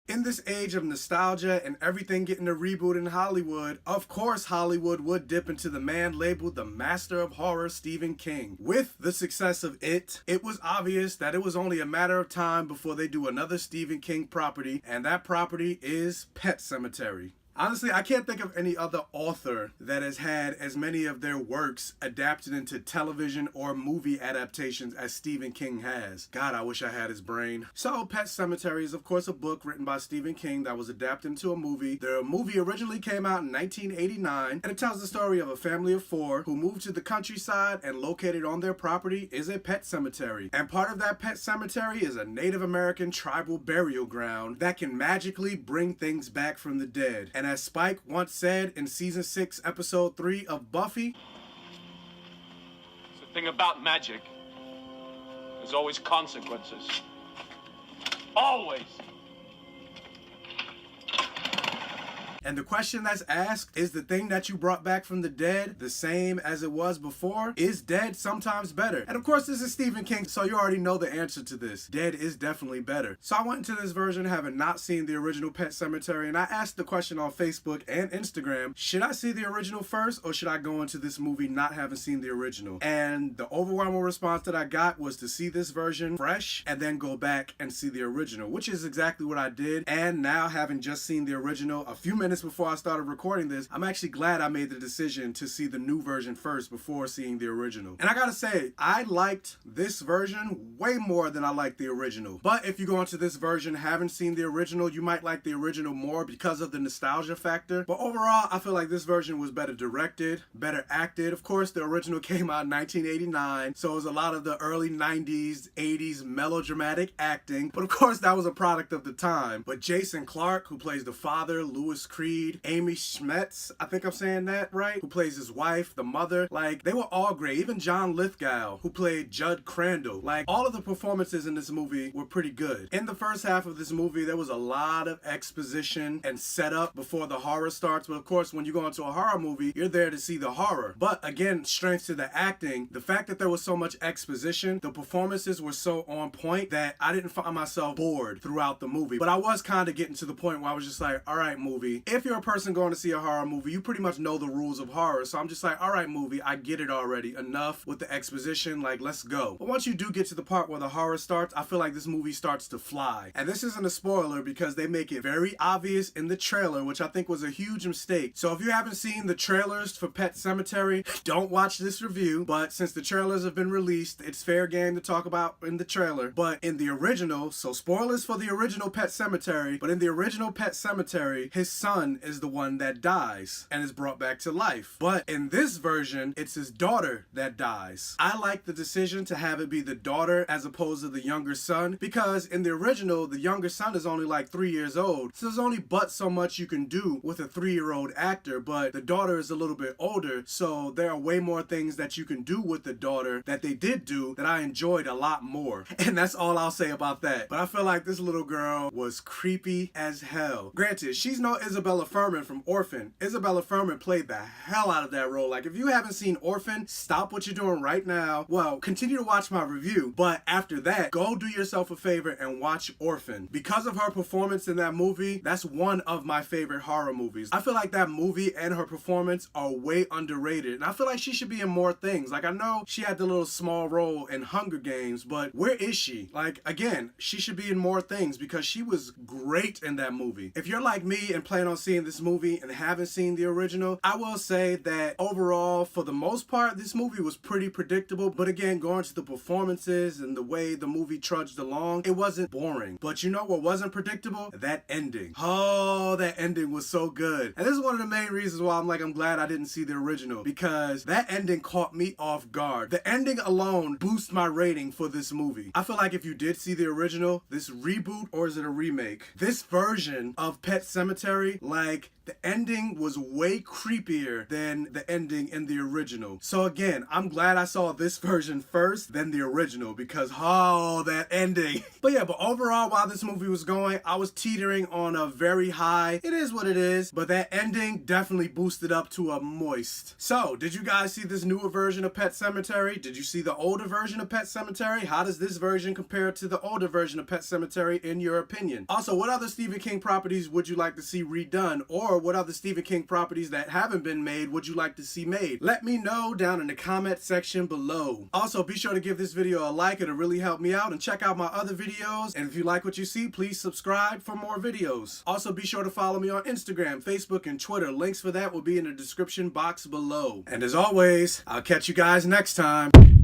In this age of nostalgia and everything getting a reboot in Hollywood, of course Hollywood would dip into the man labeled the master of horror, Stephen King. With the success of It was obvious that it was only a matter of time before they do another Stephen King property, and that property is Pet Sematary. Honestly, I can't think of any other author that has had as many of their works adapted into television or movie adaptations as Stephen King has. God, I wish I had his brain. So, Pet Sematary is of course a book written by Stephen King that was adapted into a movie. The movie originally came out in 1989, and it tells the story of a family of 4 who moved to the countryside, and located on their property is a pet cemetery. And part of that pet cemetery is a Native American tribal burial ground that can magically bring things back from the dead. And as Spike once said in season 6, episode 3 of Buffy, "The thing about magic, there's always consequences. Always." and the question that's asked, is the thing that you brought back from the dead the same as it was before? Is dead sometimes better? And of course this is Stephen King, so you already know the answer to this. Dead is definitely better. So I went into this version having not seen the original Pet Sematary, and I asked the question on Facebook and Instagram, should I see the original first or should I go into this movie not having seen the original? And the overwhelming response that I got was to see this version fresh and then go back and see the original, which is exactly what I did. And now, having just seen the original a few minutes before I started recording this, I'm actually glad I made the decision to see the new version first before seeing the original. And I gotta say, I liked this version way more than I liked the original. But if you go into this version haven't seen the original, you might like the original more because of the nostalgia factor. But overall, I feel like this version was better directed, better acted. Of course, the original came out in 1989, so it was a lot of the early 90s, 80s melodramatic acting. But of course, that was a product of the time. But Jason Clarke, who plays the father, Louis Creed, Amy Schmetz, I think I'm saying that right, who plays his wife, the mother, like, they were all great. Even John Lithgow, who played Judd Crandall, like, all of the performances in this movie were pretty good. In the first half of this movie, there was a lot of exposition and setup before the horror starts. But of course, when you go into a horror movie, you're there to see the horror. But again, strength to the acting, the fact that there was so much exposition, the performances were so on point that I didn't find myself bored throughout the movie. But I was kind of getting to the point where I was just like, all right, movie, if you're a person going to see a horror movie, you pretty much know the rules of horror. So I'm just like, all right, movie, I get it already. Enough with the exposition, like, let's go. But once you do get to the part where the horror starts, I feel like this movie starts to fly. And this isn't a spoiler because they make it very obvious in the trailer, which I think was a huge mistake. So if you haven't seen the trailers for Pet Sematary, don't watch this review. But since the trailers have been released, it's fair game to talk about in the trailer. But in the original, so spoilers for the original Pet Sematary, but in the original Pet Sematary, his son is the one that dies and is brought back to life. But in this version, it's his daughter that dies. I like the decision to have it be the daughter as opposed to the younger son, because in the original, the younger son is only like 3 years old. So there's only but so much you can do with a 3-year-old actor, but the daughter is a little bit older, so there are way more things that you can do with the daughter that they did do that I enjoyed a lot more. And that's all I'll say about that. But I feel like this little girl was creepy as hell. Granted, she's no Isabella Fuhrman from Orphan. Isabella Fuhrman played the hell out of that role. Like, if you haven't seen Orphan, stop what you're doing right now. Well, continue to watch my review, but after that, go do yourself a favor and watch Orphan. Because of her performance in that movie, that's one of my favorite horror movies. I feel like that movie and her performance are way underrated, and I feel like she should be in more things. Like, I know she had the little small role in Hunger Games, but where is she? Like, again, she should be in more things because she was great in that movie. If you're like me and plan on seeing this movie and haven't seen the original, I will say that overall, for the most part, this movie was pretty predictable. But again, going to the performances and the way the movie trudged along, it wasn't boring. But you know what wasn't predictable? That ending. Oh, that ending was so good. And this is one of the main reasons why I'm glad I didn't see the original, because that ending caught me off guard. The ending alone boosts my rating for this movie. I feel like if you did see the original, this reboot, or is it a remake, this version of Pet Sematary Like, the ending was way creepier than the ending in the original. So again, I'm glad I saw this version first than the original because, oh, that ending. But yeah, but overall, while this movie was going, I was teetering on a very high. It is what it is, but that ending definitely boosted up to a moist. So, did you guys see this newer version of Pet Sematary? Did you see the older version of Pet Sematary? How does this version compare to the older version of Pet Sematary in your opinion? Also, what other Stephen King properties would you like to see redone? Or what other Stephen King properties that haven't been made would you like to see made? Let me know down in the comment section below. Also, be sure to give this video a like. It'll really help me out, and check out my other videos. And if you like what you see, please subscribe for more videos. Also, be sure to follow me on Instagram, Facebook, and Twitter. Links for that will be in the description box below. And as always, I'll catch you guys next time.